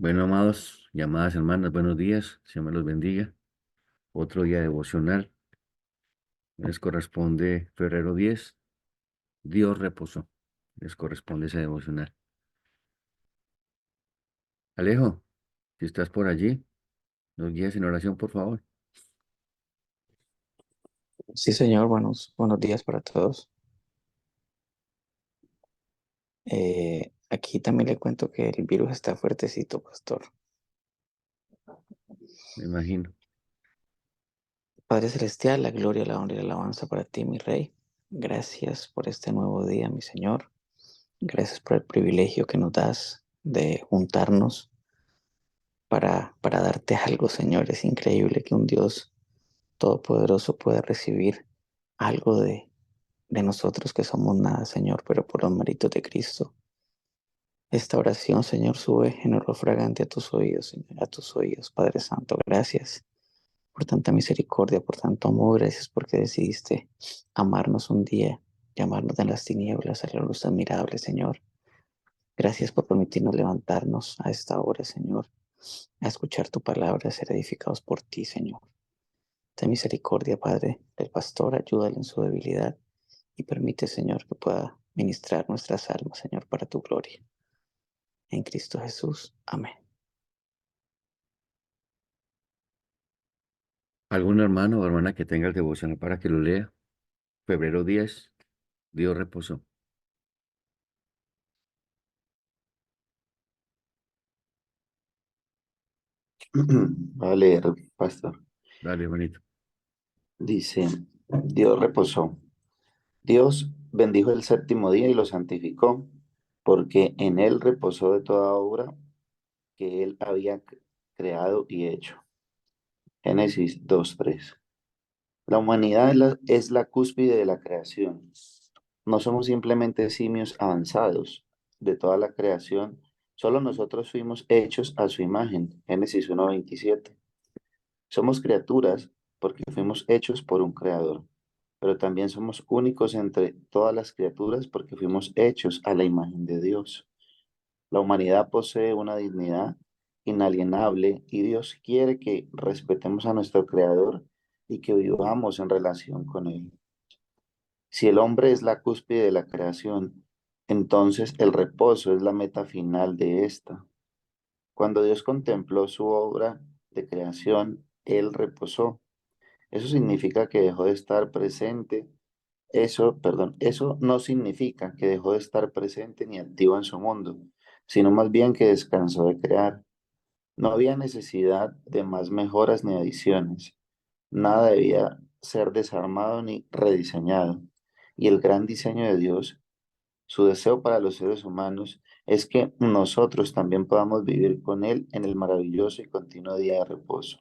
Bueno, amados y amadas hermanas, buenos días, Señor me los bendiga. Otro día devocional, les corresponde febrero 10. Dios reposó, les corresponde ese devocional. Alejo, si estás por allí, nos guías en oración, por favor. Sí, señor, buenos días para todos. Aquí también le cuento que el virus está fuertecito, pastor. Me imagino. Padre Celestial, la gloria, la honra y la alabanza para ti, mi Rey. Gracias por este nuevo día, mi Señor. Gracias por el privilegio que nos das de juntarnos para darte algo, Señor. Es increíble que un Dios todopoderoso pueda recibir algo de nosotros que somos nada, Señor, pero por los méritos de Cristo. Esta oración, Señor, sube en olor fragante a tus oídos, Señor, a tus oídos, Padre Santo. Gracias por tanta misericordia, por tanto amor. Gracias porque decidiste amarnos un día, llamarnos de las tinieblas a la luz admirable, Señor. Gracias por permitirnos levantarnos a esta hora, Señor, a escuchar tu palabra, a ser edificados por ti, Señor. Ten misericordia, Padre, del pastor, ayúdale en su debilidad y permite, Señor, que pueda ministrar nuestras almas, Señor, para tu gloria. En Cristo Jesús. Amén. ¿Algún hermano o hermana que tenga el devocional para que lo lea? Febrero 10. Dios reposó. Va a leer, pastor. Dale, bonito. Dice, Dios reposó. Dios bendijo el séptimo día y lo santificó, porque en él reposó de toda obra que él había creado y hecho. Génesis 2:3. La humanidad es la cúspide de la creación. No somos simplemente simios avanzados. De toda la creación, solo nosotros fuimos hechos a su imagen. Génesis 1:27. Somos criaturas porque fuimos hechos por un creador, pero también somos únicos entre todas las criaturas porque fuimos hechos a la imagen de Dios. La humanidad posee una dignidad inalienable y Dios quiere que respetemos a nuestro creador y que vivamos en relación con él. Si el hombre es la cúspide de la creación, entonces el reposo es la meta final de esta. Cuando Dios contempló su obra de creación, él reposó. Eso significa que dejó de estar presente. Eso no significa que dejó de estar presente ni activo en su mundo, sino más bien que descansó de crear. No había necesidad de más mejoras ni adiciones. Nada debía ser desarmado ni rediseñado. Y el gran diseño de Dios, su deseo para los seres humanos, es que nosotros también podamos vivir con Él en el maravilloso y continuo día de reposo.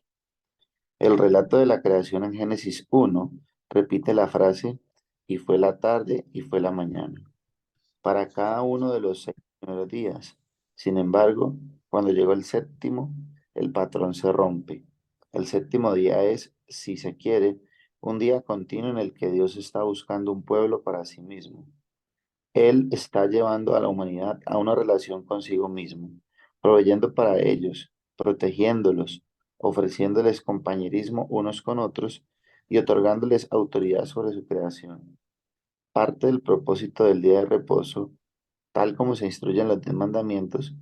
El relato de la creación en Génesis 1 repite la frase, y fue la tarde y fue la mañana, para cada uno de los 6 primeros días. Sin embargo, cuando llegó el séptimo, el patrón se rompe. El séptimo día es, si se quiere, un día continuo en el que Dios está buscando un pueblo para sí mismo. Él está llevando a la humanidad a una relación consigo mismo, proveyendo para ellos, protegiéndolos, ofreciéndoles compañerismo unos con otros y otorgándoles autoridad sobre su creación. Parte del propósito del día de reposo, tal como se instruye en los 10 mandamientos,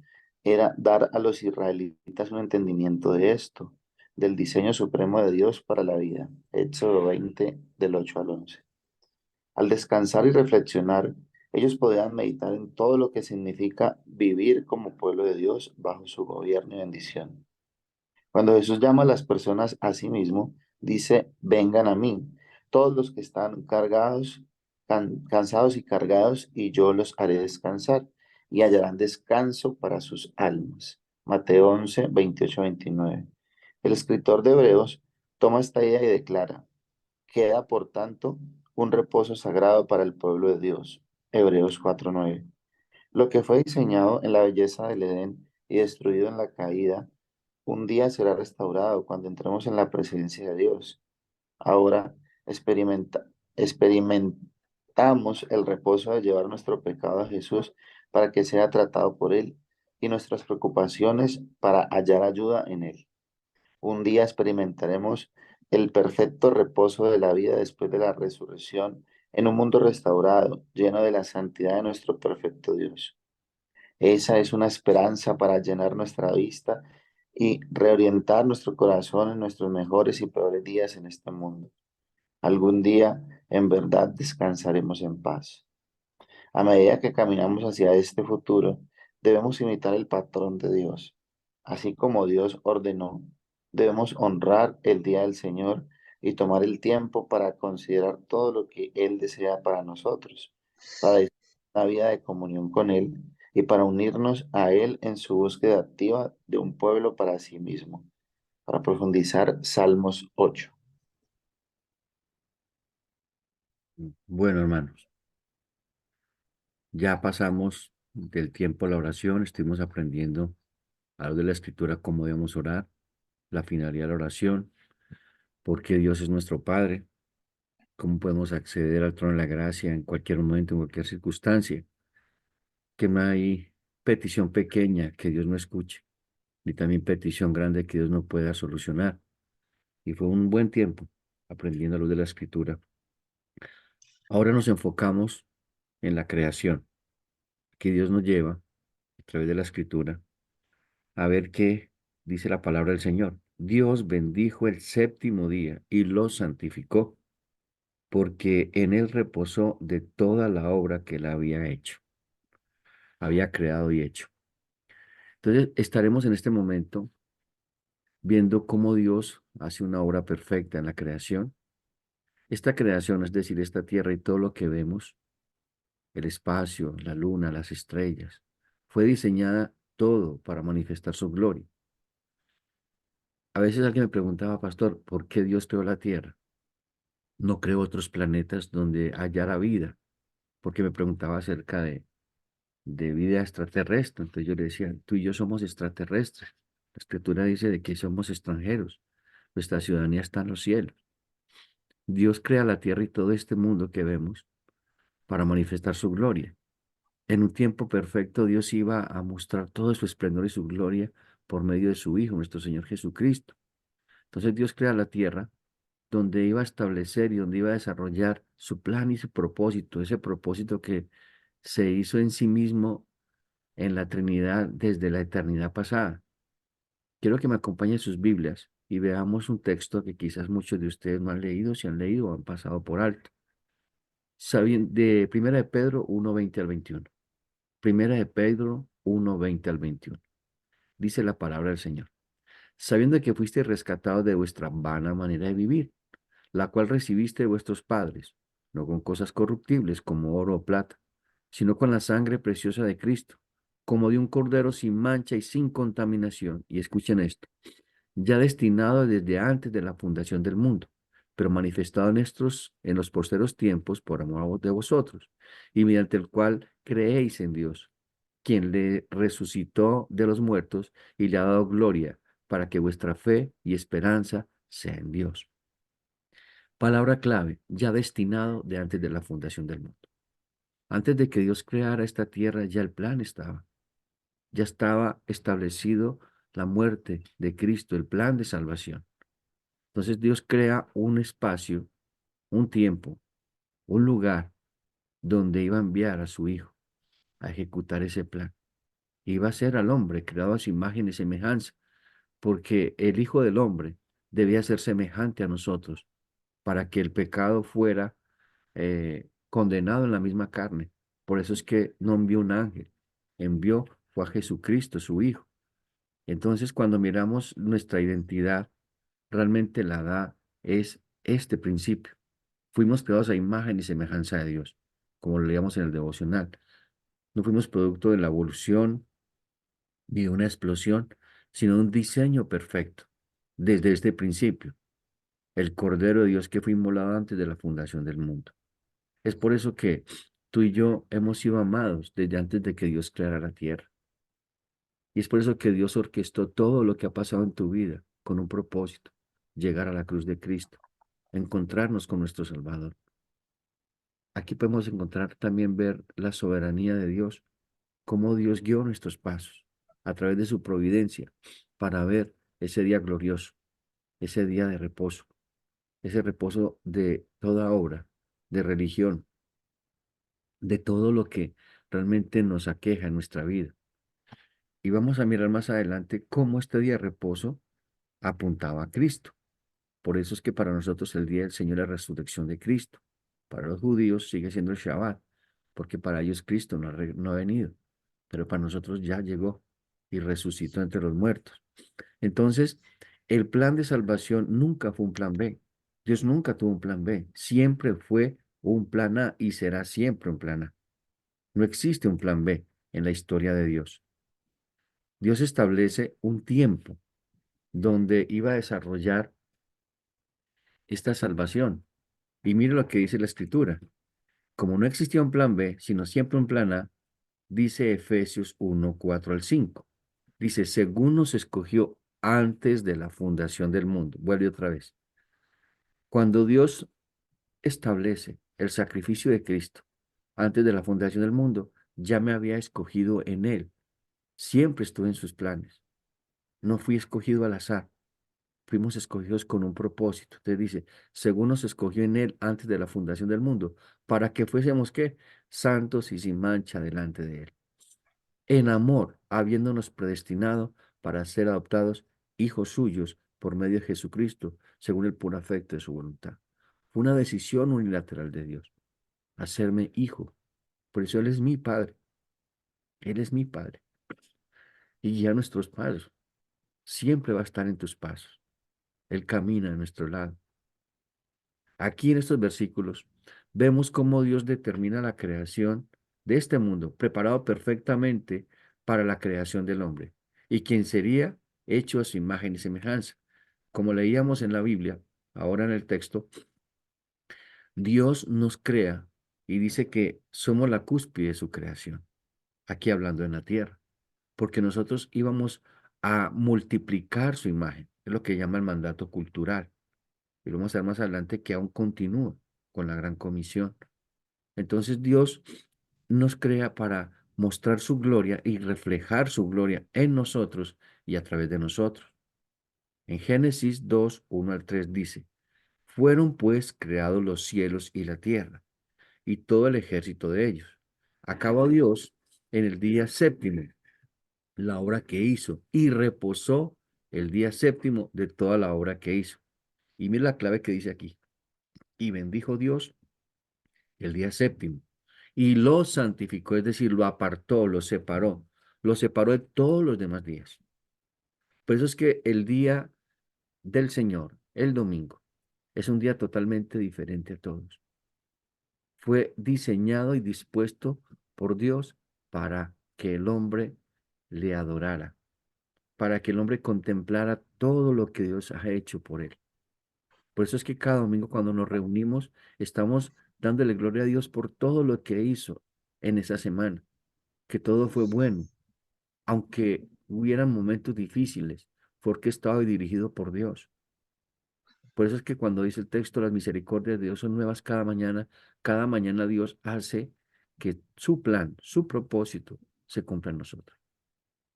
era dar a los israelitas un entendimiento de esto, del diseño supremo de Dios para la vida. Éxodo 20, del 8 al 11. Al descansar y reflexionar, ellos podían meditar en todo lo que significa vivir como pueblo de Dios bajo su gobierno y bendición. Cuando Jesús llama a las personas a sí mismo, dice, vengan a mí, todos los que están cansados y cargados, y yo los haré descansar, y hallarán descanso para sus almas. Mateo 11, 28-29. El escritor de Hebreos toma esta idea y declara, queda, por tanto, un reposo sagrado para el pueblo de Dios. Hebreos 4:9. Lo que fue diseñado en la belleza del Edén y destruido en la caída, un día será restaurado cuando entremos en la presencia de Dios. Ahora experimentamos el reposo de llevar nuestro pecado a Jesús para que sea tratado por Él y nuestras preocupaciones para hallar ayuda en Él. Un día experimentaremos el perfecto reposo de la vida después de la resurrección en un mundo restaurado, lleno de la santidad de nuestro perfecto Dios. Esa es una esperanza para llenar nuestra vista y reorientar nuestro corazón en nuestros mejores y peores días en este mundo. Algún día, en verdad, descansaremos en paz. A medida que caminamos hacia este futuro, debemos imitar el patrón de Dios. Así como Dios ordenó, debemos honrar el día del Señor y tomar el tiempo para considerar todo lo que Él desea para nosotros, para disfrutar una vida de comunión con Él y para unirnos a Él en su búsqueda activa de un pueblo para sí mismo. Para profundizar, Salmos 8. Bueno, hermanos, ya pasamos del tiempo a la oración, estuvimos aprendiendo algo de la escritura, cómo debemos orar, la finalidad de la oración, por qué Dios es nuestro Padre, cómo podemos acceder al trono de la gracia en cualquier momento, en cualquier circunstancia, que no hay petición pequeña que Dios no escuche, ni también petición grande que Dios no pueda solucionar. Y fue un buen tiempo aprendiendo a lo de la escritura. Ahora nos enfocamos en la creación, que Dios nos lleva a través de la escritura a ver qué dice la palabra del Señor. Dios bendijo el séptimo día y lo santificó, porque en él reposó de toda la obra que él había hecho, había creado y hecho. Entonces estaremos en este momento viendo cómo Dios hace una obra perfecta en la creación. Esta creación, es decir, esta tierra y todo lo que vemos, el espacio, la luna, las estrellas, fue diseñada todo para manifestar su gloria. A veces alguien me preguntaba, pastor, ¿por qué Dios creó la tierra? No creó otros planetas donde hallara vida, porque me preguntaba acerca de vida extraterrestre. Entonces yo le decía, tú y yo somos extraterrestres. La escritura dice de que somos extranjeros. Nuestra ciudadanía está en los cielos. Dios crea la tierra y todo este mundo que vemos para manifestar su gloria. En un tiempo perfecto, Dios iba a mostrar todo su esplendor y su gloria por medio de su Hijo, nuestro Señor Jesucristo. Entonces Dios crea la tierra donde iba a establecer y donde iba a desarrollar su plan y su propósito, ese propósito que se hizo en sí mismo en la Trinidad desde la eternidad pasada. Quiero que me acompañen sus Biblias y veamos un texto que quizás muchos de ustedes no han leído, si han leído o han pasado por alto. De Primera de Pedro 1:20 al 21. Primera de Pedro 1:20 al 21. Dice la palabra del Señor. Sabiendo que fuiste rescatados de vuestra vana manera de vivir, la cual recibiste de vuestros padres, no con cosas corruptibles como oro o plata, sino con la sangre preciosa de Cristo, como de un cordero sin mancha y sin contaminación. Y escuchen esto, ya destinado desde antes de la fundación del mundo, pero manifestado en los posteros tiempos por amor de vosotros, y mediante el cual creéis en Dios, quien le resucitó de los muertos y le ha dado gloria, para que vuestra fe y esperanza sea en Dios. Palabra clave, ya destinado de antes de la fundación del mundo. Antes de que Dios creara esta tierra, ya el plan estaba. Ya estaba establecido la muerte de Cristo, el plan de salvación. Entonces Dios crea un espacio, un tiempo, un lugar donde iba a enviar a su Hijo a ejecutar ese plan. Iba a ser al hombre creado a su imagen y semejanza, porque el Hijo del Hombre debía ser semejante a nosotros para que el pecado fuera condenado en la misma carne. Por eso es que no envió un ángel, envió fue a Jesucristo, su Hijo. Entonces, cuando miramos nuestra identidad, realmente la da es este principio. Fuimos creados a imagen y semejanza de Dios, como lo leíamos en el devocional. No fuimos producto de la evolución ni de una explosión, sino de un diseño perfecto, desde este principio, el Cordero de Dios que fue inmolado antes de la fundación del mundo. Es por eso que tú y yo hemos sido amados desde antes de que Dios creara la tierra. Y es por eso que Dios orquestó todo lo que ha pasado en tu vida con un propósito, llegar a la cruz de Cristo, encontrarnos con nuestro Salvador. Aquí podemos encontrar también ver la soberanía de Dios, cómo Dios guió nuestros pasos. a través de su providencia, para ver ese día glorioso, ese día de reposo, ese reposo de toda obra, de religión, de todo lo que realmente nos aqueja en nuestra vida. Y vamos a mirar más adelante cómo este día de reposo apuntaba a Cristo. Por eso es que para nosotros el día del Señor es la resurrección de Cristo. Para los judíos sigue siendo el Shabbat, porque para ellos Cristo no ha venido, pero para nosotros ya llegó y resucitó entre los muertos. Entonces, el plan de salvación nunca fue un plan B. Dios nunca tuvo un plan B, siempre fue un plan A y será siempre un plan A. No existe un plan B en la historia de Dios. Dios establece un tiempo donde iba a desarrollar esta salvación. Y mire lo que dice la Escritura. Como no existía un plan B, sino siempre un plan A, dice Efesios 1, 4 al 5. Dice, según nos escogió antes de la fundación del mundo. Vuelve otra vez. Cuando Dios establece el sacrificio de Cristo antes de la fundación del mundo, ya me había escogido en Él. Siempre estuve en sus planes. No fui escogido al azar. Fuimos escogidos con un propósito. Entonces dice, según nos escogió en Él antes de la fundación del mundo, para que fuésemos, ¿qué? Santos y sin mancha delante de Él. En amor, habiéndonos predestinado para ser adoptados hijos suyos por medio de Jesucristo, según el puro afecto de su voluntad. Fue una decisión unilateral de Dios, hacerme hijo. Por eso Él es mi Padre. Él es mi Padre. Y guía nuestros pasos. Siempre va a estar en tus pasos. Él camina a nuestro lado. Aquí en estos versículos vemos cómo Dios determina la creación de este mundo, preparado perfectamente para la creación del hombre, y quien sería hecho a su imagen y semejanza. Como leíamos en la Biblia, ahora en el texto, Dios nos crea y dice que somos la cúspide de su creación, aquí hablando en la tierra, porque nosotros íbamos a multiplicar su imagen, es lo que llama el mandato cultural. Y lo vamos a ver más adelante que aún continúa con la gran comisión. Entonces Dios nos crea para mostrar su gloria y reflejar su gloria en nosotros y a través de nosotros. En Génesis 2, 1 al 3 dice, fueron pues creados los cielos y la tierra y todo el ejército de ellos. Acabó Dios en el día séptimo la obra que hizo y reposó el día séptimo de toda la obra que hizo. Y mira la clave que dice aquí. Y bendijo Dios el día séptimo y lo santificó, es decir, lo apartó, lo separó de todos los demás días. Por eso es que el día del Señor, el domingo, es un día totalmente diferente a todos. Fue diseñado y dispuesto por Dios para que el hombre le adorara, para que el hombre contemplara todo lo que Dios ha hecho por él. Por eso es que cada domingo cuando nos reunimos, estamos dándole gloria a Dios por todo lo que hizo en esa semana, que todo fue bueno, aunque hubieran momentos difíciles, porque estaba dirigido por Dios. Por eso es que cuando dice el texto, las misericordias de Dios son nuevas cada mañana Dios hace que su plan, su propósito se cumpla en nosotros.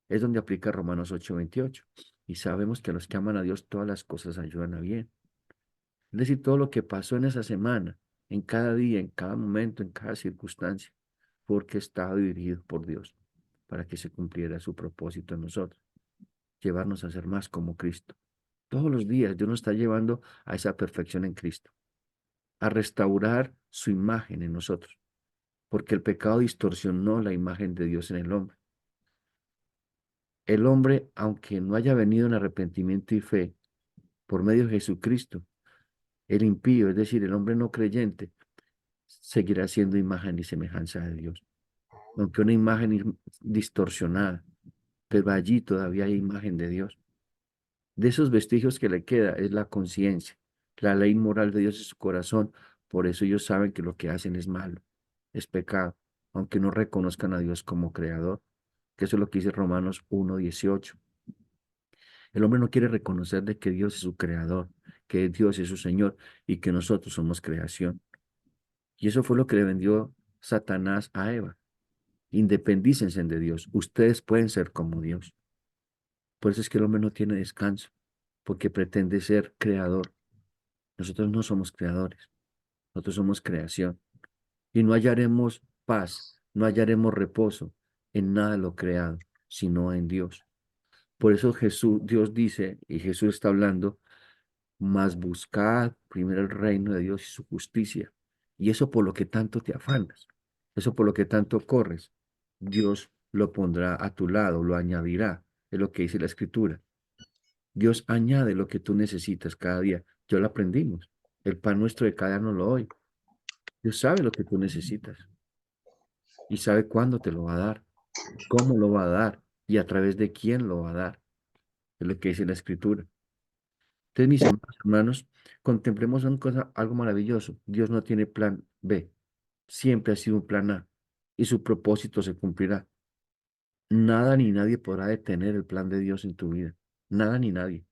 Es donde aplica Romanos 8:28. Y sabemos que a los que aman a Dios todas las cosas ayudan a bien. Es decir, todo lo que pasó en esa semana, en cada día, en cada momento, en cada circunstancia, porque estaba dirigido por Dios para que se cumpliera su propósito en nosotros, llevarnos a ser más como Cristo. Todos los días Dios nos está llevando a esa perfección en Cristo, a restaurar su imagen en nosotros, porque el pecado distorsionó la imagen de Dios en el hombre. El hombre, aunque no haya venido en arrepentimiento y fe por medio de Jesucristo, el impío, es decir, el hombre no creyente, seguirá siendo imagen y semejanza de Dios. Aunque una imagen distorsionada, pero allí todavía hay imagen de Dios. De esos vestigios que le queda es la conciencia, la ley moral de Dios en su corazón. Por eso ellos saben que lo que hacen es malo, es pecado, aunque no reconozcan a Dios como creador, que eso es lo que dice Romanos 1:18. El hombre no quiere reconocer de que Dios es su creador, que Dios es su Señor y que nosotros somos creación. Y eso fue lo que le vendió Satanás a Eva. Independícense de Dios. Ustedes pueden ser como Dios. Por eso es que el hombre no tiene descanso, porque pretende ser creador. Nosotros no somos creadores, nosotros somos creación. Y no hallaremos paz, no hallaremos reposo en nada de lo creado, sino en Dios. Por eso Dios dice, y Jesús está hablando, mas buscad primero el reino de Dios y su justicia. Y eso por lo que tanto te afanas, eso por lo que tanto corres, Dios lo pondrá a tu lado, lo añadirá, es lo que dice la Escritura. Dios añade lo que tú necesitas cada día. Ya lo aprendimos. El pan nuestro de cada día no lo hoy. Dios sabe lo que tú necesitas y sabe cuándo te lo va a dar, cómo lo va a dar y a través de quién lo va a dar. Es lo que dice la Escritura. Entonces, mis amados hermanos, contemplemos una cosa, algo maravilloso. Dios no tiene plan B. Siempre ha sido un plan A y su propósito se cumplirá. Nada ni nadie podrá detener el plan de Dios en tu vida. Nada ni nadie.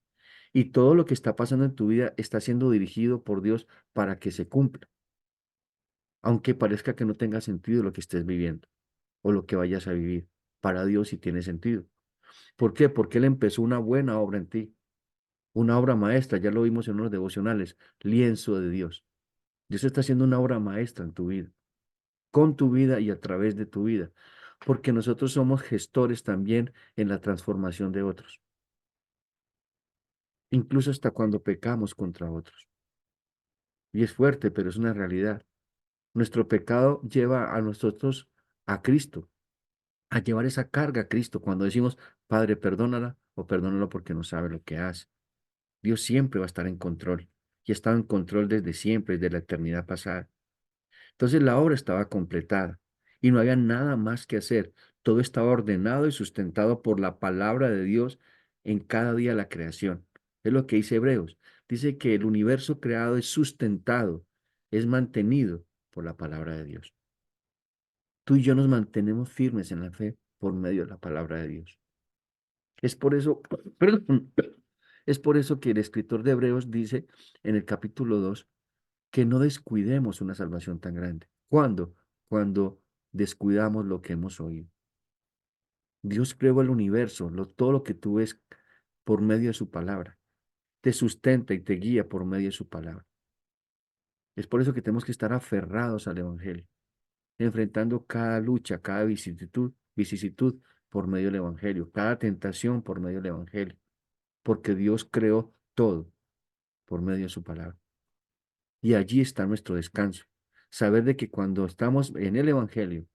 Y todo lo que está pasando en tu vida está siendo dirigido por Dios para que se cumpla, aunque parezca que no tenga sentido lo que estés viviendo o lo que vayas a vivir. Para Dios sí tiene sentido. ¿Por qué? Porque Él empezó una buena obra en ti, una obra maestra, ya lo vimos en unos devocionales, lienzo de Dios. Dios está haciendo una obra maestra en tu vida, con tu vida y a través de tu vida, porque nosotros somos gestores también en la transformación de otros, incluso hasta cuando pecamos contra otros. Y es fuerte, pero es una realidad. Nuestro pecado lleva a nosotros a Cristo, a llevar esa carga a Cristo cuando decimos, Padre, perdónala o perdónalo porque no sabe lo que hace. Dios siempre va a estar en control y ha estado en control desde siempre, desde la eternidad pasada. Entonces la obra estaba completada y no había nada más que hacer. Todo estaba ordenado y sustentado por la palabra de Dios en cada día de la creación. Es lo que dice Hebreos. Dice que el universo creado es sustentado, es mantenido por la palabra de Dios. Tú y yo nos mantenemos firmes en la fe por medio de la palabra de Dios. Es por eso, perdón, es por eso que el escritor de Hebreos dice en el capítulo 2 que no descuidemos una salvación tan grande. ¿Cuándo? Cuando descuidamos lo que hemos oído. Dios creó el universo, todo lo que tú ves por medio de su palabra. Te sustenta y te guía por medio de su palabra. Es por eso que tenemos que estar aferrados al Evangelio, enfrentando cada lucha, cada vicisitud por medio del Evangelio, cada tentación por medio del Evangelio, porque Dios creó todo por medio de su palabra. Y allí está nuestro descanso. Saber de que cuando estamos en el Evangelio,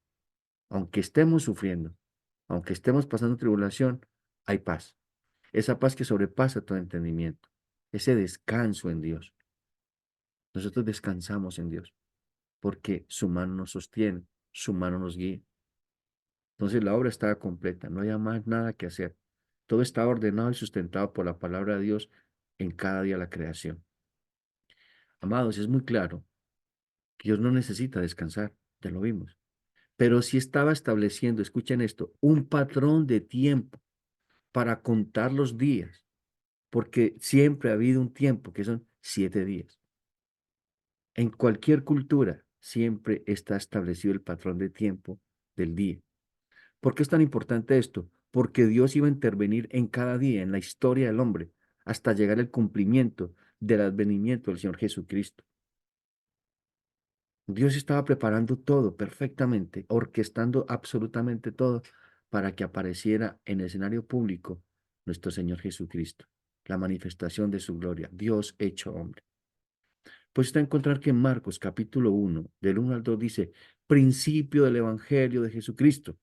aunque estemos sufriendo, aunque estemos pasando tribulación, hay paz. Esa paz que sobrepasa todo entendimiento. Ese descanso en Dios. Nosotros descansamos en Dios porque su mano nos sostiene, su mano nos guía. Entonces la obra estaba completa, no había más nada que hacer. Todo estaba ordenado y sustentado por la palabra de Dios en cada día de la creación. Amados, es muy claro que Dios no necesita descansar, ya lo vimos. Pero sí estaba estableciendo, escuchen esto, un patrón de tiempo para contar los días, porque siempre ha habido un tiempo que son 7 días. En cualquier cultura siempre está establecido el patrón de tiempo del día. ¿Por qué es tan importante esto? Porque Dios iba a intervenir en cada día, en la historia del hombre, hasta llegar al cumplimiento del advenimiento del Señor Jesucristo. Dios estaba preparando todo perfectamente, orquestando absolutamente todo para que apareciera en el escenario público nuestro Señor Jesucristo, la manifestación de su gloria, Dios hecho hombre. Pues está a encontrar que en Marcos capítulo 1, del 1 al 2 dice, principio del Evangelio de Jesucristo,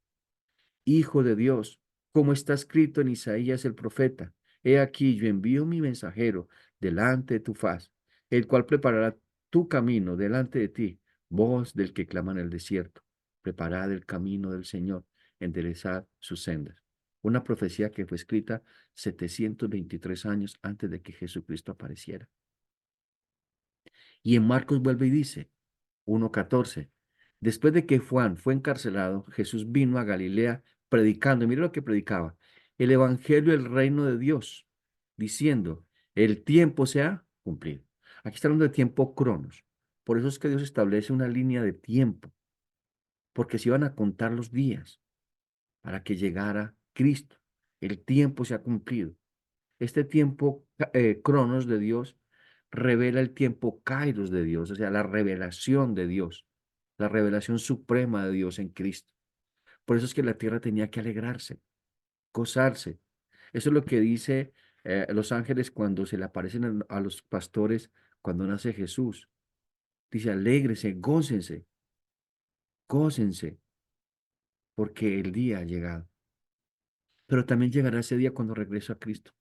Hijo de Dios, como está escrito en Isaías el profeta, he aquí yo envío mi mensajero delante de tu faz, el cual preparará tu camino delante de ti, voz del que clama en el desierto, preparad el camino del Señor, enderezad sus sendas. Una profecía que fue escrita 723 años antes de que Jesucristo apareciera. Y en Marcos vuelve y dice, 1:14, después de que Juan fue encarcelado, Jesús vino a Galilea predicando, y mire lo que predicaba, el evangelio del reino de Dios, diciendo, el tiempo se ha cumplido. Aquí está hablando de tiempo cronos. Por eso es que Dios establece una línea de tiempo. porque se iban a contar los días para que llegara Cristo. El tiempo se ha cumplido. Este tiempo, cronos de Dios, revela el tiempo kairos de Dios, o sea, la revelación de Dios, la revelación suprema de Dios en Cristo. Por eso es que la tierra tenía que alegrarse, gozarse. Eso es lo que dice los ángeles cuando se le aparecen a los pastores cuando nace Jesús. Dice, alégrense, gócense, gócense, porque el día ha llegado. Pero también llegará ese día cuando regreso a Cristo.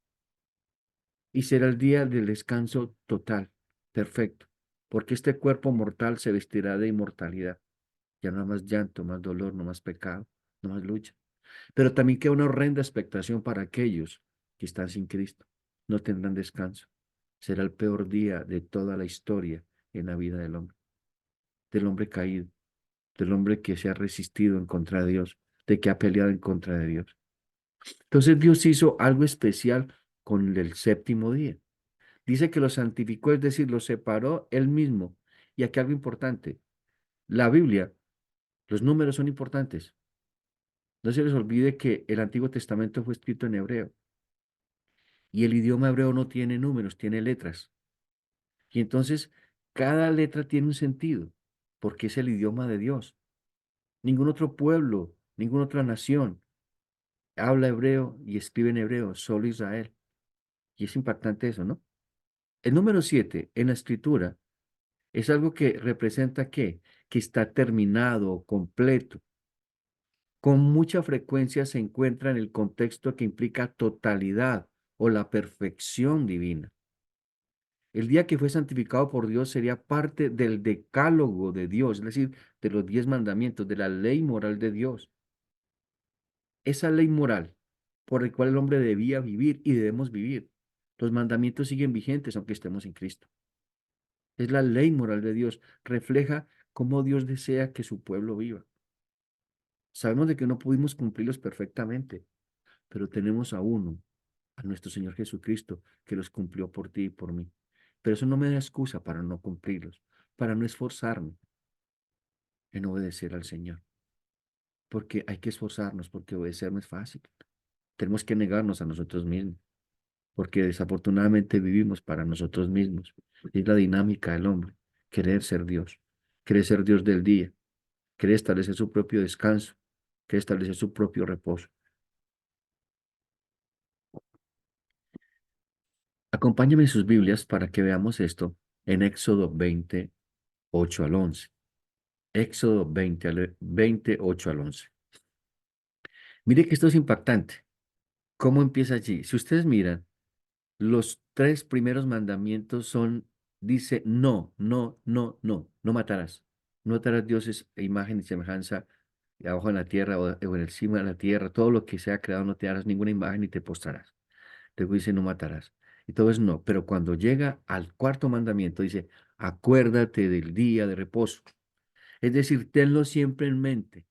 Y será el día del descanso total, perfecto, porque este cuerpo mortal se vestirá de inmortalidad. Ya no hay más llanto, más dolor, no más pecado, no más lucha. Pero también queda una horrenda expectación para aquellos que están sin Cristo. No tendrán descanso. Será el peor día de toda la historia en la vida del hombre caído, del hombre que se ha resistido en contra de Dios, de que ha peleado en contra de Dios. Entonces Dios hizo algo especial con el séptimo día. Dice que lo santificó, es decir, lo separó él mismo. Y aquí algo importante. La Biblia, los números son importantes. No se les olvide que el Antiguo Testamento fue escrito en hebreo y el idioma hebreo no tiene números, tiene letras. Y entonces cada letra tiene un sentido porque es el idioma de Dios. Ningún otro pueblo, ninguna otra nación habla hebreo y escribe en hebreo, solo Israel. Y es impactante eso, ¿no? El número 7 en la escritura es algo que representa que está terminado, completo. Con mucha frecuencia se encuentra en el contexto que implica totalidad o la perfección divina. El día que fue santificado por Dios sería parte del decálogo de Dios, es decir, de los 10 mandamientos, de la ley moral de Dios. Esa ley moral por la cual el hombre debía vivir y debemos vivir. Los mandamientos siguen vigentes aunque estemos en Cristo. Es la ley moral de Dios, refleja cómo Dios desea que su pueblo viva. Sabemos de que no pudimos cumplirlos perfectamente, pero tenemos a uno, a nuestro Señor Jesucristo, que los cumplió por ti y por mí. Pero eso no me da excusa para no cumplirlos, para no esforzarme en obedecer al Señor, porque hay que esforzarnos, porque obedecer no es fácil. Tenemos que negarnos a nosotros mismos, porque desafortunadamente vivimos para nosotros mismos. Es la dinámica del hombre, querer ser Dios del día, querer establecer su propio descanso, querer establecer su propio reposo. Acompáñame en sus Biblias para que veamos esto en Éxodo 28 al 11. Éxodo 28 al 11. Mire que esto es impactante. ¿Cómo empieza allí? Si ustedes miran, los 3 primeros mandamientos dice, no, no, no, no, no matarás. No matarás dioses e imagen y semejanza abajo en la tierra o en el cima de la tierra. Todo lo que sea creado no te harás ninguna imagen ni te postrarás. Luego dice, no matarás. Y todo es no. Pero cuando llega al cuarto mandamiento, dice, acuérdate del día de reposo. Es decir, tenlo siempre en mente.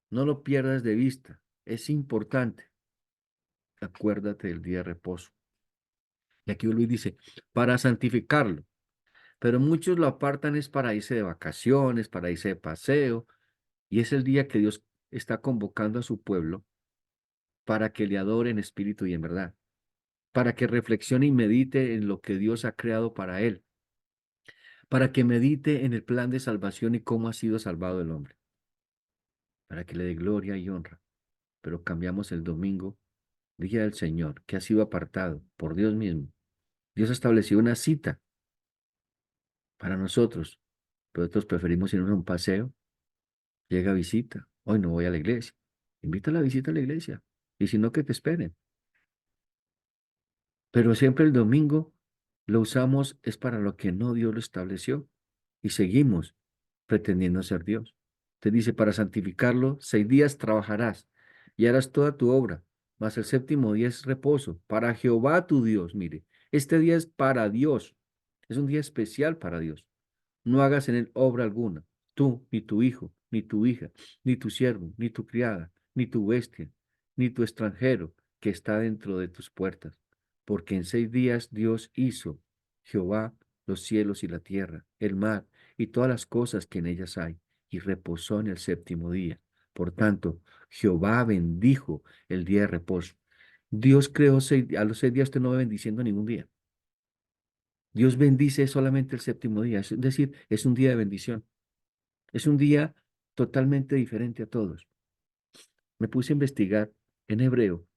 No lo pierdas de vista. Es importante. Acuérdate del día de reposo. Y aquí Luis dice, para santificarlo. Pero muchos lo apartan es para irse de vacaciones, para irse de paseo. Y es el día que Dios está convocando a su pueblo para que le adore en espíritu y en verdad. Para que reflexione y medite en lo que Dios ha creado para él. Para que medite en el plan de salvación y cómo ha sido salvado el hombre. Para que le dé gloria y honra. Pero cambiamos el domingo, día del Señor, que ha sido apartado por Dios mismo. Dios estableció una cita para nosotros, pero nosotros preferimos irnos a un paseo. Llega visita, hoy no voy a la iglesia. Invita a la visita a la iglesia. Y si no, que te esperen. Pero siempre el domingo lo usamos es para lo que no Dios lo estableció. Y seguimos pretendiendo ser Dios. Te dice, para santificarlo, 6 días trabajarás y harás toda tu obra, mas el séptimo día es reposo para Jehová tu Dios. Mire, este día es para Dios, es un día especial para Dios. No hagas en él obra alguna, tú, ni tu hijo, ni tu hija, ni tu siervo, ni tu criada, ni tu bestia, ni tu extranjero que está dentro de tus puertas. Porque en 6 días Dios hizo, Jehová, los cielos y la tierra, el mar y todas las cosas que en ellas hay. y reposó en el séptimo día. Por tanto, Jehová bendijo el día de reposo. Dios creó a los 6 días, usted no va bendiciendo ningún día. Dios bendice solamente el séptimo día, es decir, es un día de bendición. Es un día totalmente diferente a todos. Me puse a investigar en hebreo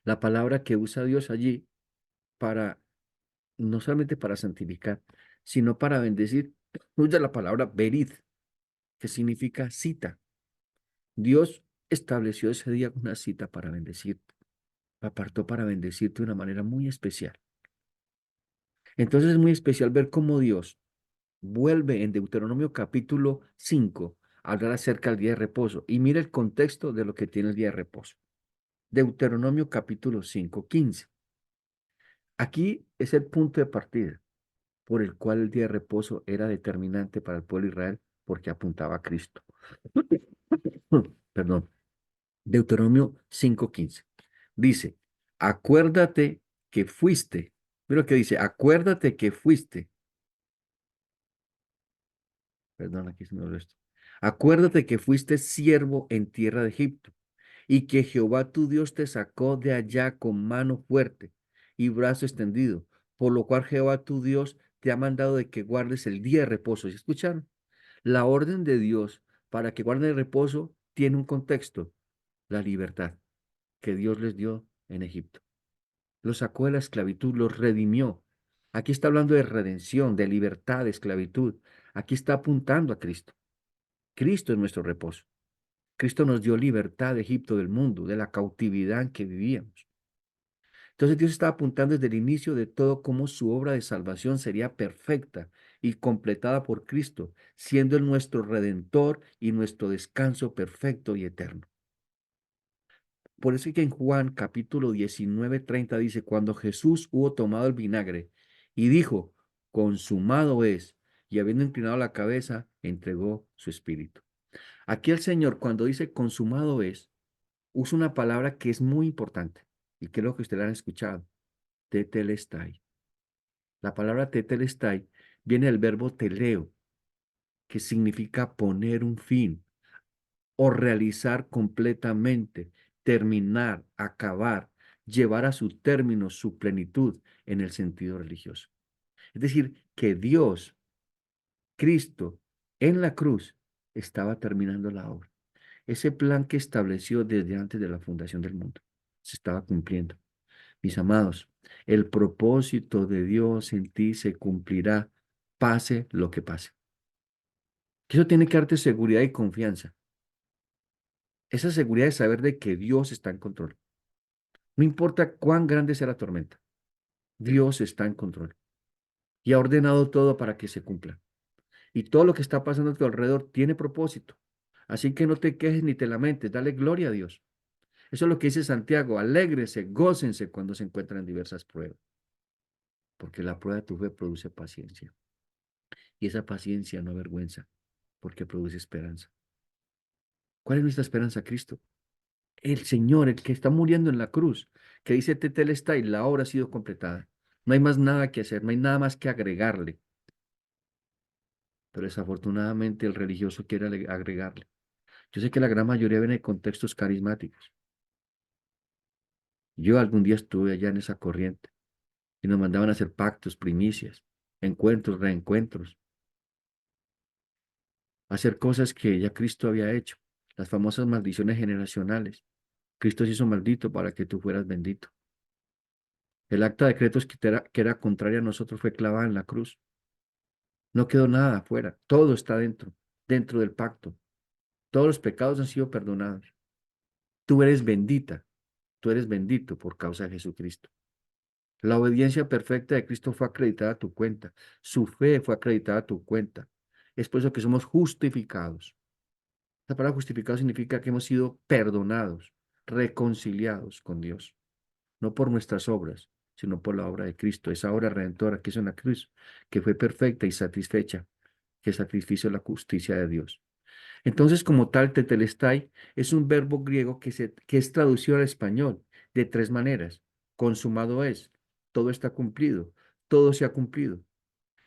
la palabra que usa Dios allí para, no solamente para santificar, sino para bendecir. Usa la palabra berit, que significa cita. Dios estableció ese día una cita para bendecirte. Apartó para bendecirte de una manera muy especial. Entonces es muy especial ver cómo Dios vuelve en Deuteronomio capítulo 5 a hablar acerca del día de reposo. Y mira el contexto de lo que tiene el día de reposo. Deuteronomio capítulo 5, 15. Aquí es el punto de partida por el cual el día de reposo era determinante para el pueblo de Israel porque apuntaba a Cristo. Perdón. Deuteronomio 5:15. Dice, acuérdate que fuiste. Mira lo que dice, acuérdate que fuiste. Perdón, aquí se me olvidó esto. Acuérdate que fuiste siervo en tierra de Egipto y que Jehová tu Dios te sacó de allá con mano fuerte y brazo extendido, por lo cual Jehová tu Dios te ha mandado de que guardes el día de reposo. ¿Sí escucharon? La orden de Dios para que guarden el reposo tiene un contexto, la libertad que Dios les dio en Egipto. Los sacó de la esclavitud, los redimió. Aquí está hablando de redención, de libertad, de esclavitud. Aquí está apuntando a Cristo. Cristo es nuestro reposo. Cristo nos dio libertad de Egipto, del mundo, de la cautividad en que vivíamos. Entonces Dios está apuntando desde el inicio de todo cómo su obra de salvación sería perfecta y completada por Cristo, siendo Él nuestro redentor y nuestro descanso perfecto y eterno. Por eso es que en Juan capítulo 19:30 dice, cuando Jesús hubo tomado el vinagre y dijo, consumado es, y habiendo inclinado la cabeza, entregó su espíritu. Aquí el Señor, cuando dice consumado es, usa una palabra que es muy importante y creo que ustedes la han escuchado, tetelestai. La palabra tetelestai viene del verbo teleo, que significa poner un fin o realizar completamente, terminar, acabar, llevar a su término su plenitud en el sentido religioso. Es decir, que Dios, Cristo, en la cruz, estaba terminando la obra. Ese plan que estableció desde antes de la fundación del mundo se estaba cumpliendo. Mis amados, el propósito de Dios en ti se cumplirá, pase lo que pase. Eso tiene que darte seguridad y confianza. Esa seguridad de saber de que Dios está en control. No importa cuán grande sea la tormenta, Dios está en control y ha ordenado todo para que se cumpla. Y todo lo que está pasando a tu alrededor tiene propósito. Así que no te quejes ni te lamentes, dale gloria a Dios. Eso es lo que dice Santiago, alégrense, gócense cuando se encuentran en diversas pruebas, porque la prueba de tu fe produce paciencia. Y esa paciencia no avergüenza, porque produce esperanza. ¿Cuál es nuestra esperanza, Cristo? El Señor, el que está muriendo en la cruz, que dice Tetelestai, la obra ha sido completada. No hay más nada que hacer, no hay nada más que agregarle. Pero desafortunadamente el religioso quiere agregarle. Yo sé que la gran mayoría viene de contextos carismáticos. Yo algún día estuve allá en esa corriente y nos mandaban a hacer pactos, primicias, encuentros, reencuentros, hacer cosas que ya Cristo había hecho, las famosas maldiciones generacionales. Cristo se hizo maldito para que tú fueras bendito. El acta de decretos que era contraria a nosotros fue clavada en la cruz. No quedó nada afuera, todo está dentro del pacto. Todos los pecados han sido perdonados. Tú eres bendita, tú eres bendito por causa de Jesucristo. La obediencia perfecta de Cristo fue acreditada a tu cuenta. Su fe fue acreditada a tu cuenta. Es por eso que somos justificados. La palabra justificado significa que hemos sido perdonados, reconciliados con Dios. No por nuestras obras, sino por la obra de Cristo, esa obra redentora que hizo en la cruz, que fue perfecta y satisfecha, que satisfizo la justicia de Dios. Entonces, como tal, tetelestai es un verbo griego que es traducido al español de tres maneras. Consumado es, todo está cumplido, todo se ha cumplido,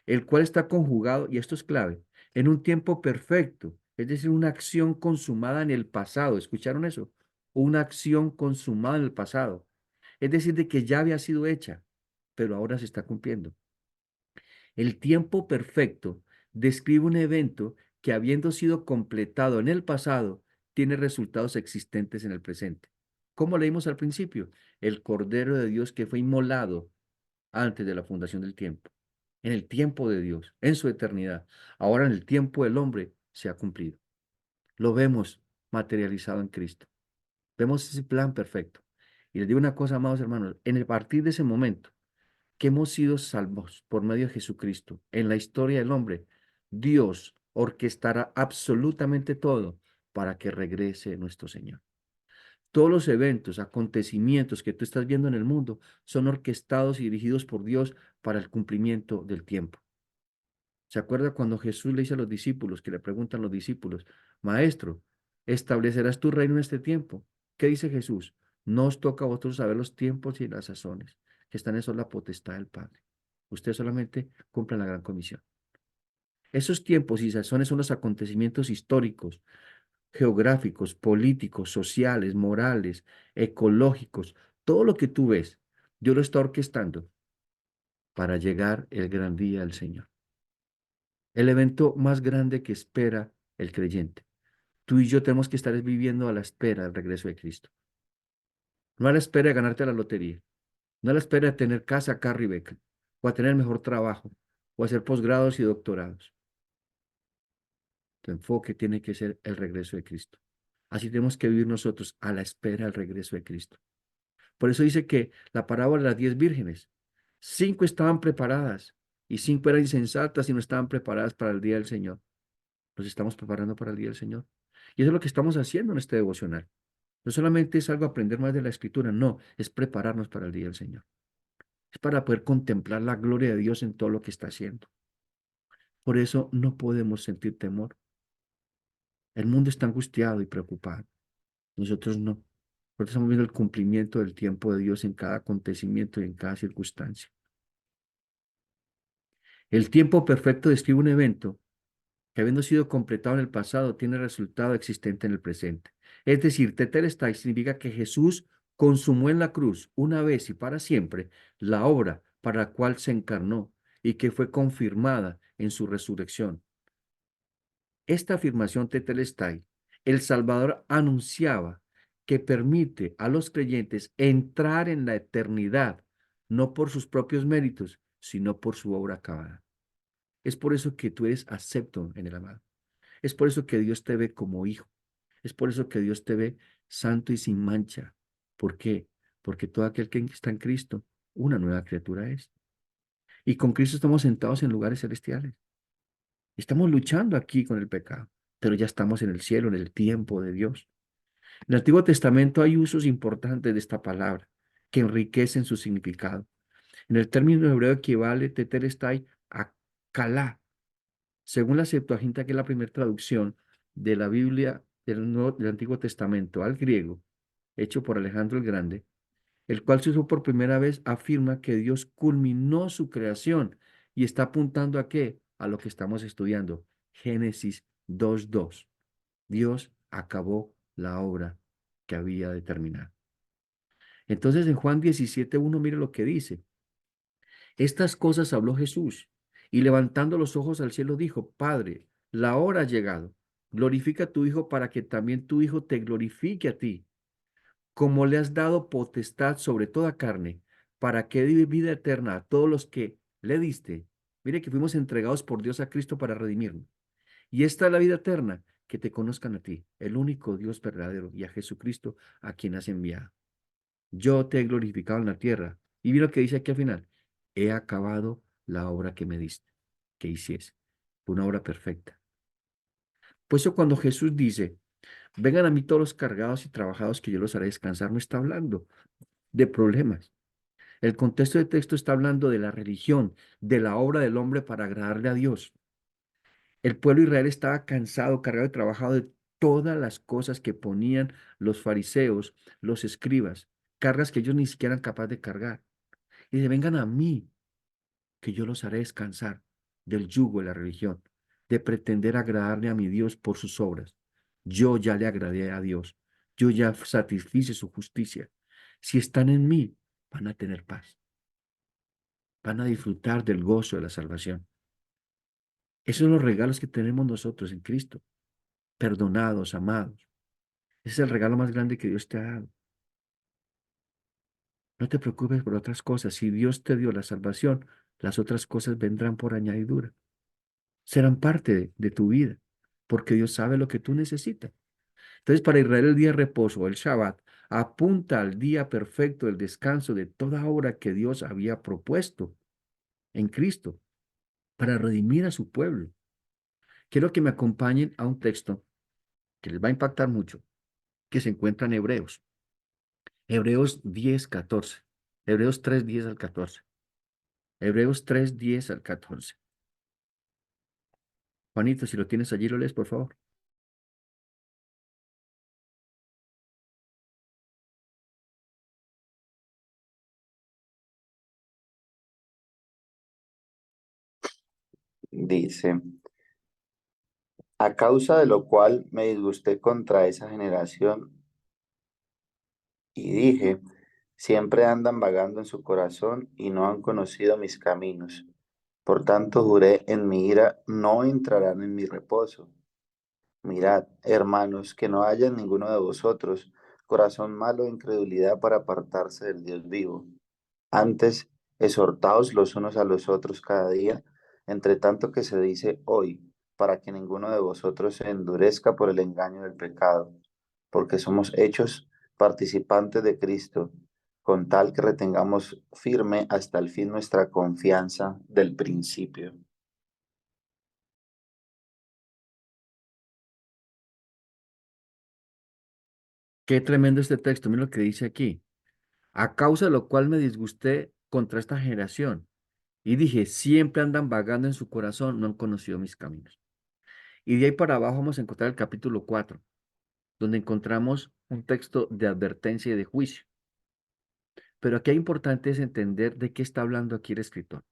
el cual está conjugado, y esto es clave, en un tiempo perfecto, es decir, una acción consumada en el pasado. ¿Escucharon eso? Una acción consumada en el pasado. Es decir, de que ya había sido hecha, pero ahora se está cumpliendo. El tiempo perfecto describe un evento que, habiendo sido completado en el pasado, tiene resultados existentes en el presente. Como leímos al principio, el Cordero de Dios que fue inmolado antes de la fundación del tiempo, en el tiempo de Dios, en su eternidad. Ahora en el tiempo del hombre se ha cumplido. Lo vemos materializado en Cristo. Vemos ese plan perfecto. Y les digo una cosa, amados hermanos, en el partir de ese momento que hemos sido salvos por medio de Jesucristo en la historia del hombre, Dios orquestará absolutamente todo para que regrese nuestro Señor. Todos los eventos, acontecimientos que tú estás viendo en el mundo son orquestados y dirigidos por Dios para el cumplimiento del tiempo. ¿Se acuerda cuando Jesús le dice a los discípulos, que le preguntan los discípulos, Maestro, ¿establecerás tu reino en este tiempo? ¿Qué dice Jesús? No os toca a vosotros saber los tiempos y las sazones, que están en eso la potestad del Padre. Ustedes solamente cumplen la gran comisión. Esos tiempos y sazones son los acontecimientos históricos, geográficos, políticos, sociales, morales, ecológicos. Todo lo que tú ves, Dios lo está orquestando para llegar el gran día del Señor. El evento más grande que espera el creyente. Tú y yo tenemos que estar viviendo a la espera del regreso de Cristo. No a la espera de ganarte la lotería, no a la espera de tener casa, carro y beca, o a tener mejor trabajo, o hacer posgrados y doctorados. Tu enfoque tiene que ser el regreso de Cristo. Así tenemos que vivir nosotros a la espera del regreso de Cristo. Por eso dice que la parábola de las 10 vírgenes, 5 estaban preparadas y 5 eran insensatas y no estaban preparadas para el día del Señor. Nos estamos preparando para el día del Señor. Y eso es lo que estamos haciendo en este devocional. No solamente es algo aprender más de la Escritura, no, es prepararnos para el día del Señor. Es para poder contemplar la gloria de Dios en todo lo que está haciendo. Por eso no podemos sentir temor. El mundo está angustiado y preocupado. Nosotros no. Por eso estamos viendo el cumplimiento del tiempo de Dios en cada acontecimiento y en cada circunstancia. El tiempo perfecto describe un evento que, habiendo sido completado en el pasado, tiene resultado existente en el presente. Es decir, tetelestai significa que Jesús consumó en la cruz una vez y para siempre la obra para la cual se encarnó y que fue confirmada en su resurrección. Esta afirmación tetelestai, el Salvador anunciaba que permite a los creyentes entrar en la eternidad, no por sus propios méritos, sino por su obra acabada. Es por eso que tú eres acepto en el amado. Es por eso que Dios te ve como hijo. Es por eso que Dios te ve santo y sin mancha. ¿Por qué? Porque todo aquel que está en Cristo, una nueva criatura es. Y con Cristo estamos sentados en lugares celestiales. Estamos luchando aquí con el pecado, pero ya estamos en el cielo, en el tiempo de Dios. En el Antiguo Testamento hay usos importantes de esta palabra que enriquecen su significado. En el término hebreo equivale tetelestai a kalá. Según la Septuaginta, que es la primera traducción de la Biblia del Antiguo Testamento al griego, hecho por Alejandro el Grande, el cual se usó por primera vez, afirma que Dios culminó su creación y está apuntando ¿a qué? A lo que estamos estudiando. Génesis 2:2. Dios acabó la obra que había de terminar. Entonces en Juan 17:1 mire lo que dice. Estas cosas habló Jesús y levantando los ojos al cielo dijo, Padre, la hora ha llegado. Glorifica a tu Hijo para que también tu Hijo te glorifique a ti, como le has dado potestad sobre toda carne, para que dé vida eterna a todos los que le diste. Mire que fuimos entregados por Dios a Cristo para redimirnos. Y esta es la vida eterna, que te conozcan a ti, el único Dios verdadero, y a Jesucristo a quien has enviado. Yo te he glorificado en la tierra. Y mira lo que dice aquí al final. He acabado la obra que me diste, que hiciese. Una obra perfecta. Por eso cuando Jesús dice, vengan a mí todos los cargados y trabajados que yo los haré descansar, no está hablando de problemas. El contexto del texto está hablando de la religión, de la obra del hombre para agradarle a Dios. El pueblo de Israel estaba cansado, cargado y trabajado de todas las cosas que ponían los fariseos, los escribas, cargas que ellos ni siquiera eran capaces de cargar. Y dice, vengan a mí, que yo los haré descansar del yugo de la religión, de pretender agradarle a mi Dios por sus obras. Yo ya le agradé a Dios. Yo ya satisfice su justicia. Si están en mí, van a tener paz. Van a disfrutar del gozo de la salvación. Esos son los regalos que tenemos nosotros en Cristo. Perdonados, amados. Ese es el regalo más grande que Dios te ha dado. No te preocupes por otras cosas. Si Dios te dio la salvación, las otras cosas vendrán por añadidura. Serán parte de tu vida, porque Dios sabe lo que tú necesitas. Entonces, para Israel el día de reposo, el Shabbat, apunta al día perfecto del descanso de toda obra que Dios había propuesto en Cristo para redimir a su pueblo. Quiero que me acompañen a un texto que les va a impactar mucho, que se encuentra en Hebreos. Hebreos 10:14. Hebreos 3:10 al 14. Hebreos 3:10 al 14. Juanito, si lo tienes allí, lo lees, por favor. Dice, a causa de lo cual me disgusté contra esa generación y dije, siempre andan vagando en su corazón y no han conocido mis caminos. Por tanto, juré en mi ira, no entrarán en mi reposo. Mirad, hermanos, que no haya en ninguno de vosotros corazón malo de incredulidad para apartarse del Dios vivo. Antes, exhortaos los unos a los otros cada día, entre tanto que se dice hoy, para que ninguno de vosotros se endurezca por el engaño del pecado, porque somos hechos participantes de Cristo, con tal que retengamos firme hasta el fin nuestra confianza del principio. Qué tremendo este texto. Mira lo que dice aquí. A causa de lo cual me disgusté contra esta generación. Y dije, siempre andan vagando en su corazón, no han conocido mis caminos. Y de ahí para abajo vamos a encontrar el capítulo 4, donde encontramos un texto de advertencia y de juicio. Pero aquí lo importante es entender de qué está hablando aquí el escritor.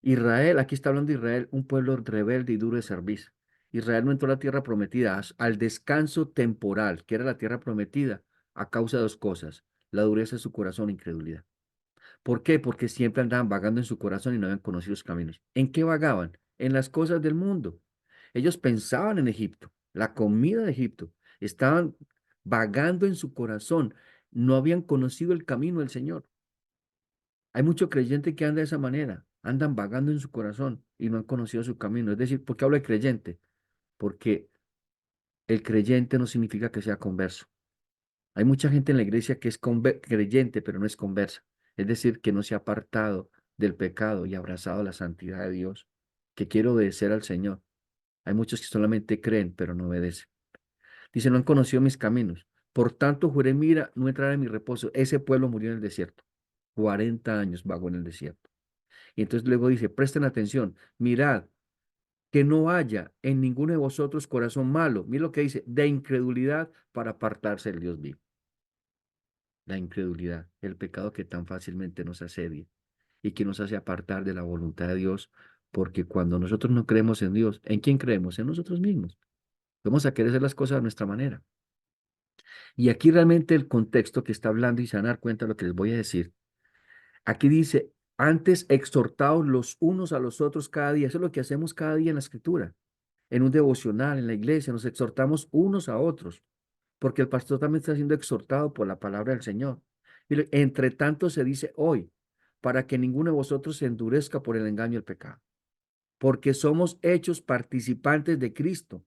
Israel, aquí está hablando de Israel, un pueblo rebelde y duro de servicio. Israel no entró a la tierra prometida, al descanso temporal, que era la tierra prometida, a causa de dos cosas, la dureza de su corazón e incredulidad. ¿Por qué? Porque siempre andaban vagando en su corazón y no habían conocido los caminos. ¿En qué vagaban? En las cosas del mundo. Ellos pensaban en Egipto, la comida de Egipto. Estaban vagando en su corazón. No habían conocido el camino del Señor. Hay mucho creyente que anda de esa manera. Andan vagando en su corazón y no han conocido su camino. Es decir, ¿por qué hablo de creyente? Porque el creyente no significa que sea converso. Hay mucha gente en la iglesia que es creyente, pero no es conversa. Es decir, que no se ha apartado del pecado y abrazado la santidad de Dios, que quiere obedecer al Señor. Hay muchos que solamente creen, pero no obedecen. Dice, no han conocido mis caminos. Por tanto, juré, mira, no entrará en mi reposo. Ese pueblo murió en el desierto. 40 años vagó en el desierto. Y entonces luego dice, presten atención, mirad, que no haya en ninguno de vosotros corazón malo. Mira lo que dice, de incredulidad para apartarse del Dios vivo. La incredulidad, el pecado que tan fácilmente nos asedia y que nos hace apartar de la voluntad de Dios, porque cuando nosotros no creemos en Dios, ¿en quién creemos? En nosotros mismos. Vamos a querer hacer las cosas a nuestra manera. Y aquí realmente el contexto que está hablando y se van a dar cuenta de lo que les voy a decir. Aquí dice, antes exhortaos los unos a los otros cada día. Eso es lo que hacemos cada día en la escritura, en un devocional, en la iglesia, nos exhortamos unos a otros, porque el pastor también está siendo exhortado por la palabra del Señor. Entre tanto se dice hoy, para que ninguno de vosotros se endurezca por el engaño del pecado, porque somos hechos participantes de Cristo.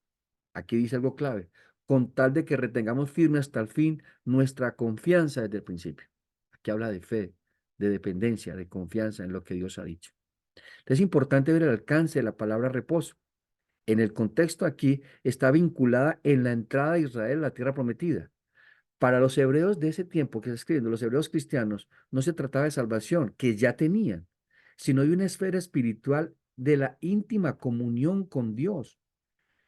Aquí dice algo clave, con tal de que retengamos firme hasta el fin nuestra confianza desde el principio. Aquí habla de fe, de dependencia, de confianza en lo que Dios ha dicho. Es importante ver el alcance de la palabra reposo. En el contexto aquí está vinculada en la entrada de Israel a la tierra prometida. Para los hebreos de ese tiempo que se escribiendo, los hebreos cristianos, no se trataba de salvación, que ya tenían, sino de una esfera espiritual de la íntima comunión con Dios,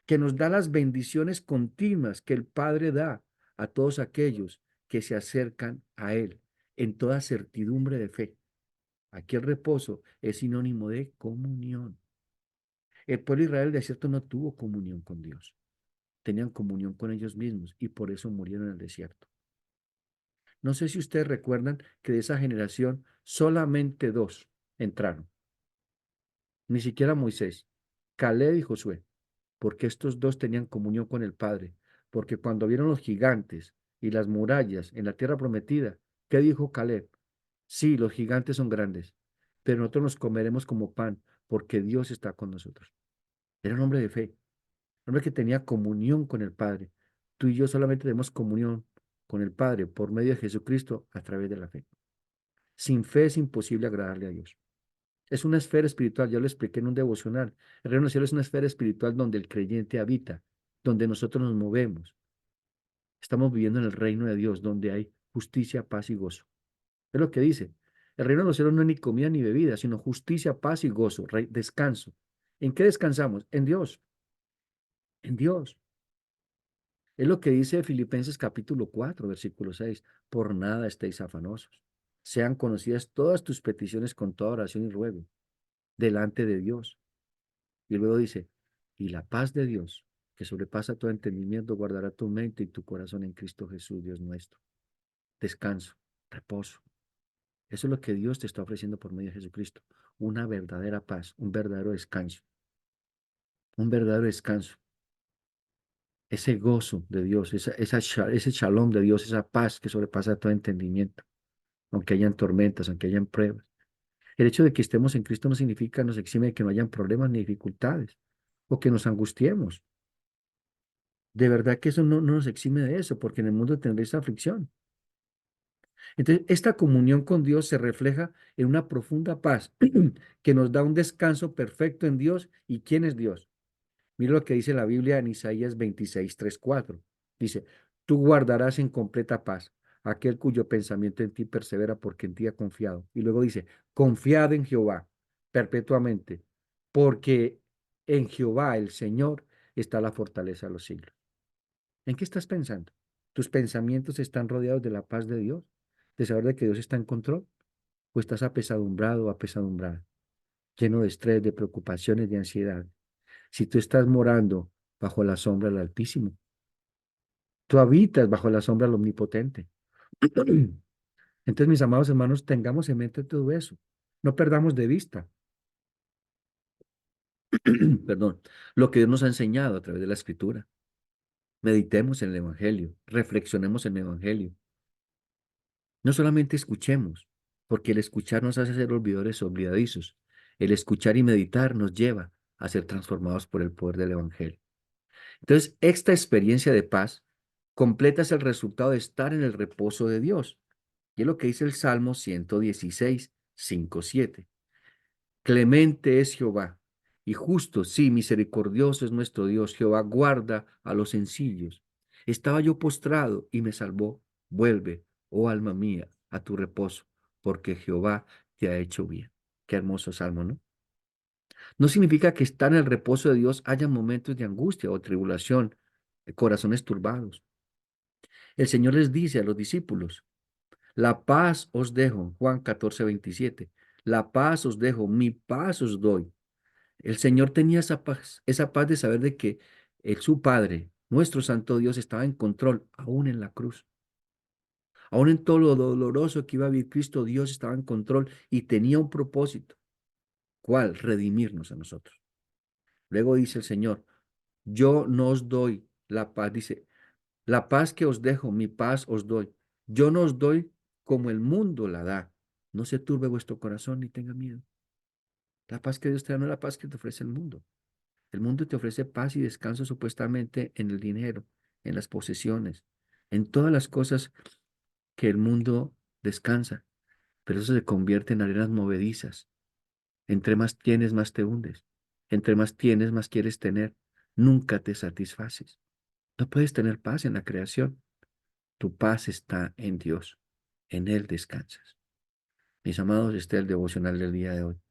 que nos da las bendiciones continuas que el Padre da a todos aquellos que se acercan a Él en toda certidumbre de fe. Aquí el reposo es sinónimo de comunión. El pueblo de Israel del desierto no tuvo comunión con Dios. Tenían comunión con ellos mismos y por eso murieron en el desierto. No sé si ustedes recuerdan que de esa generación solamente dos entraron. Ni siquiera Moisés, Caleb y Josué, porque estos dos tenían comunión con el Padre. Porque cuando vieron los gigantes y las murallas en la tierra prometida, ¿qué dijo Caleb? Sí, los gigantes son grandes, pero nosotros nos comeremos como pan, porque Dios está con nosotros. Era un hombre de fe, un hombre que tenía comunión con el Padre. Tú y yo solamente tenemos comunión con el Padre por medio de Jesucristo a través de la fe. Sin fe es imposible agradarle a Dios. Es una esfera espiritual, ya lo expliqué en un devocional. El reino del cielo es una esfera espiritual donde el creyente habita, donde nosotros nos movemos. Estamos viviendo en el reino de Dios, donde hay justicia, paz y gozo. Es lo que dice. El reino de los cielos no es ni comida ni bebida, sino justicia, paz y gozo, descanso. ¿En qué descansamos? En Dios, en Dios. Es lo que dice Filipenses capítulo 4, versículo 6. Por nada estéis afanosos. Sean conocidas todas tus peticiones con toda oración y ruego delante de Dios. Y luego dice, y la paz de Dios, que sobrepasa todo entendimiento, guardará tu mente y tu corazón en Cristo Jesús, Dios nuestro. Descanso, reposo. Eso es lo que Dios te está ofreciendo por medio de Jesucristo. Una verdadera paz, un verdadero descanso. Un verdadero descanso. Ese gozo de Dios, ese shalom de Dios, esa paz que sobrepasa todo entendimiento, aunque hayan tormentas, aunque hayan pruebas. El hecho de que estemos en Cristo no significa, nos exime de que no hayan problemas ni dificultades o que nos angustiemos. De verdad que eso no nos exime de eso, porque en el mundo tendréis aflicción. Entonces, esta comunión con Dios se refleja en una profunda paz que nos da un descanso perfecto en Dios. ¿Y quién es Dios? Mira lo que dice la Biblia en Isaías 26, 3, 4. Dice, tú guardarás en completa paz aquel cuyo pensamiento en ti persevera porque en ti ha confiado. Y luego dice, confiad en Jehová perpetuamente, porque en Jehová el Señor está la fortaleza de los siglos. ¿En qué estás pensando? ¿Tus pensamientos están rodeados de la paz de Dios? ¿De saber de que Dios está en control? ¿O estás apesadumbrado o apesadumbrada? Lleno de estrés, de preocupaciones, de ansiedad. Si tú estás morando bajo la sombra del Altísimo, tú habitas bajo la sombra del Omnipotente. Entonces, mis amados hermanos, tengamos en mente todo eso. No perdamos de vista, perdón, lo que Dios nos ha enseñado a través de la Escritura. Meditemos en el Evangelio, reflexionemos en el Evangelio. No solamente escuchemos, porque el escuchar nos hace ser olvidadores o olvidadizos. El escuchar y meditar nos lleva a ser transformados por el poder del Evangelio. Entonces, esta experiencia de paz completa es el resultado de estar en el reposo de Dios. Y es lo que dice el Salmo 116, 5, 7. Clemente es Jehová y justo, sí, misericordioso es nuestro Dios. Jehová guarda a los sencillos. Estaba yo postrado y me salvó. Vuelve, oh alma mía, a tu reposo, porque Jehová te ha hecho bien. Qué hermoso salmo, ¿no? No significa que estar en el reposo de Dios haya momentos de angustia o tribulación, de corazones turbados. El Señor les dice a los discípulos, la paz os dejo, Juan 14, 27, la paz os dejo, mi paz os doy. El Señor tenía esa paz de saber de que su Padre, nuestro Santo Dios, estaba en control, aún en la cruz. Aún en todo lo doloroso que iba a vivir Cristo, Dios estaba en control y tenía un propósito. ¿Cuál? Redimirnos a nosotros. Luego dice el Señor, yo no os doy la paz, dice, la paz que os dejo, mi paz os doy. Yo no os doy como el mundo la da. No se turbe vuestro corazón ni tenga miedo. La paz que Dios te da no es la paz que te ofrece el mundo. El mundo te ofrece paz y descanso supuestamente en el dinero, en las posesiones, en todas las cosas que el mundo descansa. Pero eso se convierte en arenas movedizas. Entre más tienes, más te hundes. Entre más tienes, más quieres tener. Nunca te satisfaces. No puedes tener paz en la creación. Tu paz está en Dios. En Él descansas. Mis amados, este es el devocional del día de hoy.